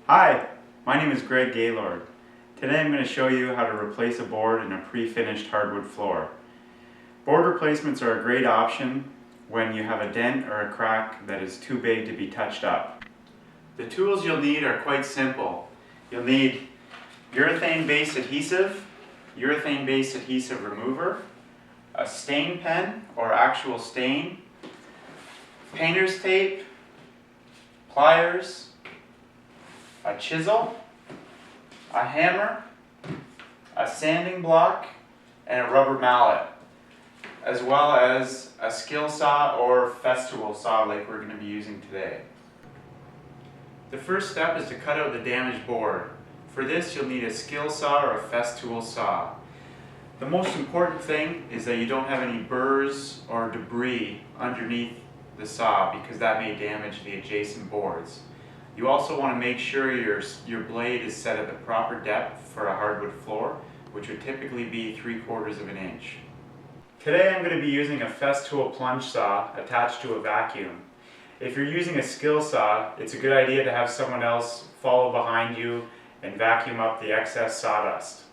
Hi, my name is Greg Gaylord. Today I'm going to show you how to replace a board in a pre-finished hardwood floor. Board replacements are a great option when you have a dent or a crack that is too big to be touched up. The tools you'll need are quite simple. You'll need urethane-based adhesive remover, a stain pen or actual stain, painter's tape, pliers, a chisel, a hammer, a sanding block, and a rubber mallet, as well as a skill saw or festool saw like we're going to be using today. The first step is to cut out the damaged board. For this you'll need a skill saw or a festool saw. The most important thing is that you don't have any burrs or debris underneath the saw because that may damage the adjacent boards. You also want to make sure your blade is set at the proper depth for a hardwood floor, which would typically be 3/4 of an inch. Today I'm going to be using a festool plunge saw attached to a vacuum. If you're using a skill saw, it's a good idea to have someone else follow behind you and vacuum up the excess sawdust.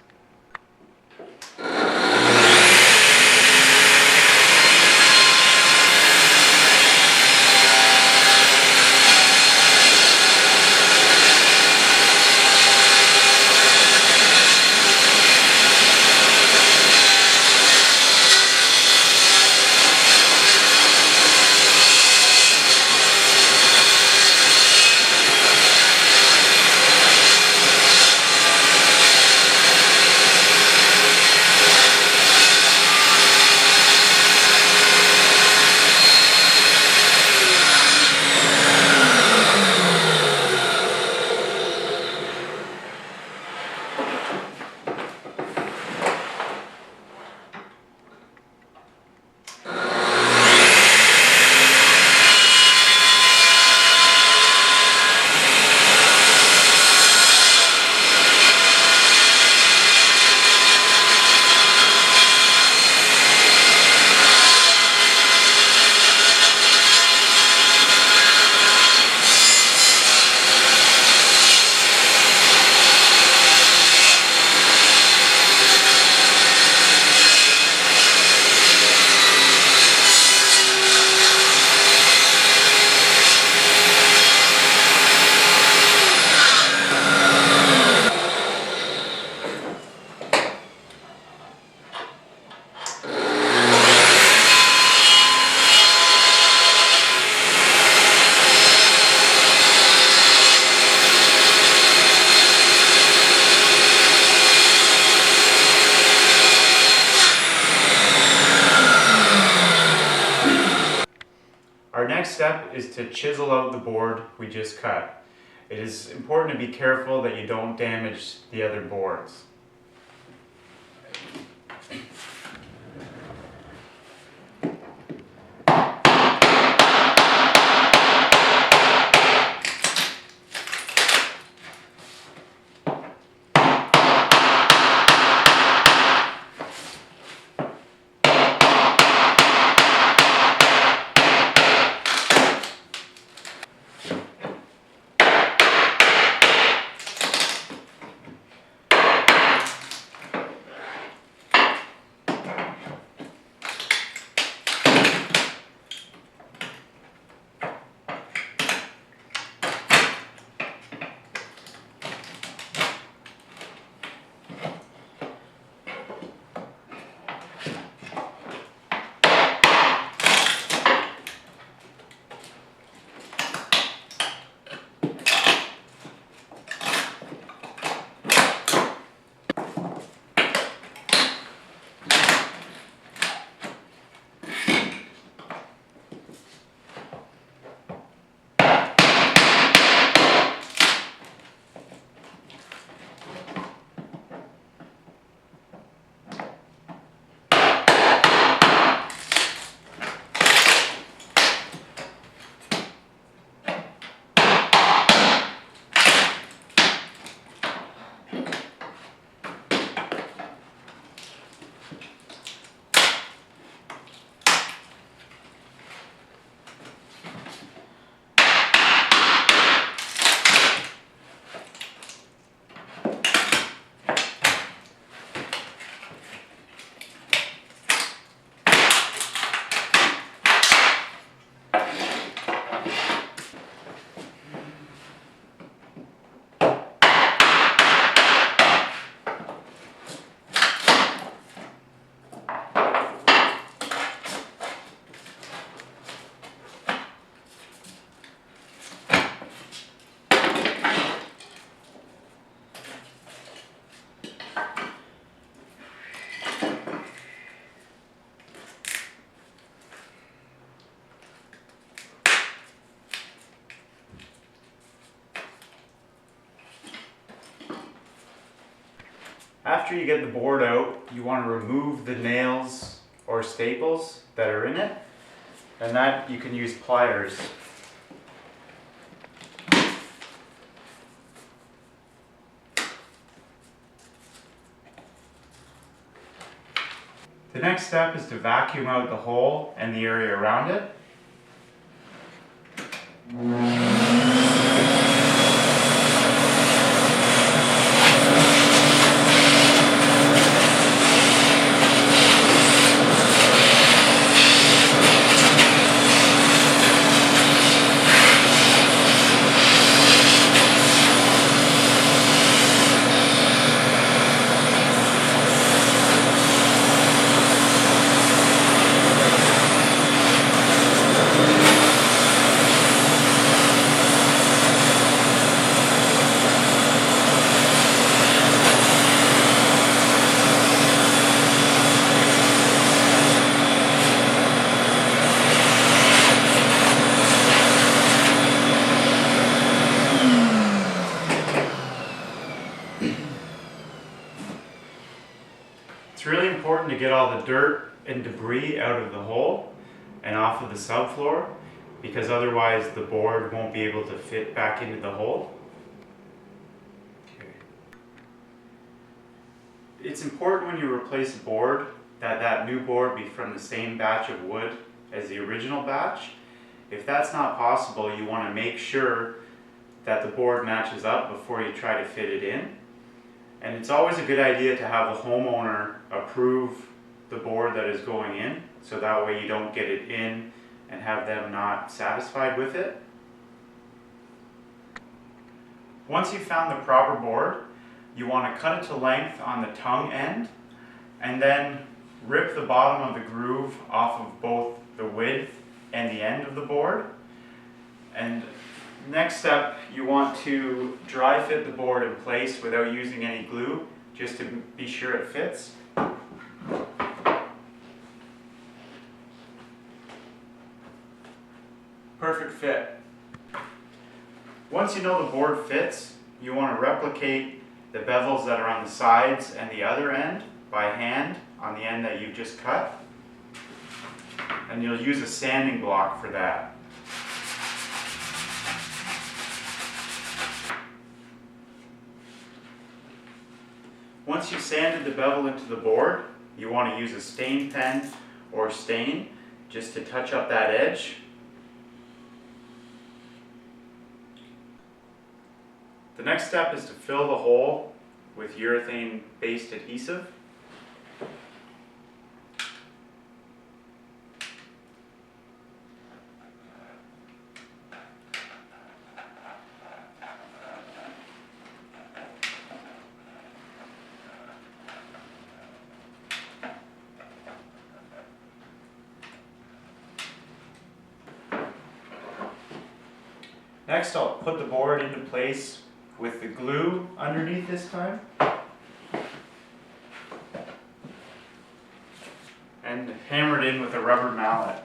Our next step is to chisel out the board we just cut. It is important to be careful that you don't damage the other boards. After you get the board out, you want to remove the nails or staples that are in it, and that you can use pliers. The next step is to vacuum out the hole and the area around it. It's really important to get all the dirt and debris out of the hole and off of the subfloor, because otherwise the board won't be able to fit back into the hole. Okay. It's important when you replace a board that that new board be from the same batch of wood as the original batch. If that's not possible, you want to make sure that the board matches up before you try to fit it in. And it's always a good idea to have the homeowner approve the board that is going in, so that way you don't get it in and have them not satisfied with it. Once you've found the proper board, you want to cut it to length on the tongue end, and then rip the bottom of the groove off of both the width and the end of the board. And next step, you want to dry fit the board in place without using any glue, just to be sure it fits. Perfect fit. Once you know the board fits, you want to replicate the bevels that are on the sides and the other end by hand on the end that you've just cut. And you'll use a sanding block for that. Once you've sanded the bevel into the board, you want to use a stain pen or stain just to touch up that edge. The next step is to fill the hole with urethane-based adhesive. Next, I'll put the board into place with the glue underneath this time, and hammer it in with a rubber mallet.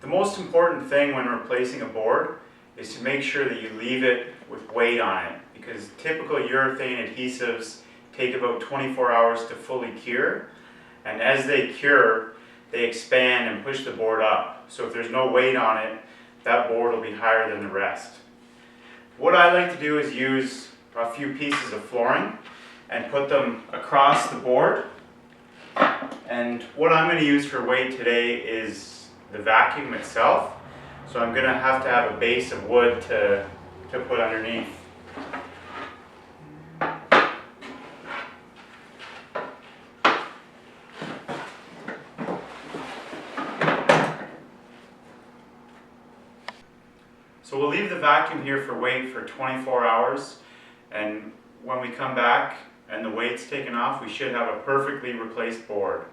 The most important thing when replacing a board is to make sure that you leave it with weight on it, because typical urethane adhesives take about 24 hours to fully cure, and as they cure, they expand and push the board up. So if there's no weight on it, that board will be higher than the rest. What I like to do is use a few pieces of flooring and put them across the board. And what I'm going to use for weight today is the vacuum itself. So I'm going to have a base of wood to put underneath. So we'll leave the vacuum here for weight for 24 hours, and when we come back and the weight's taken off, we should have a perfectly replaced board.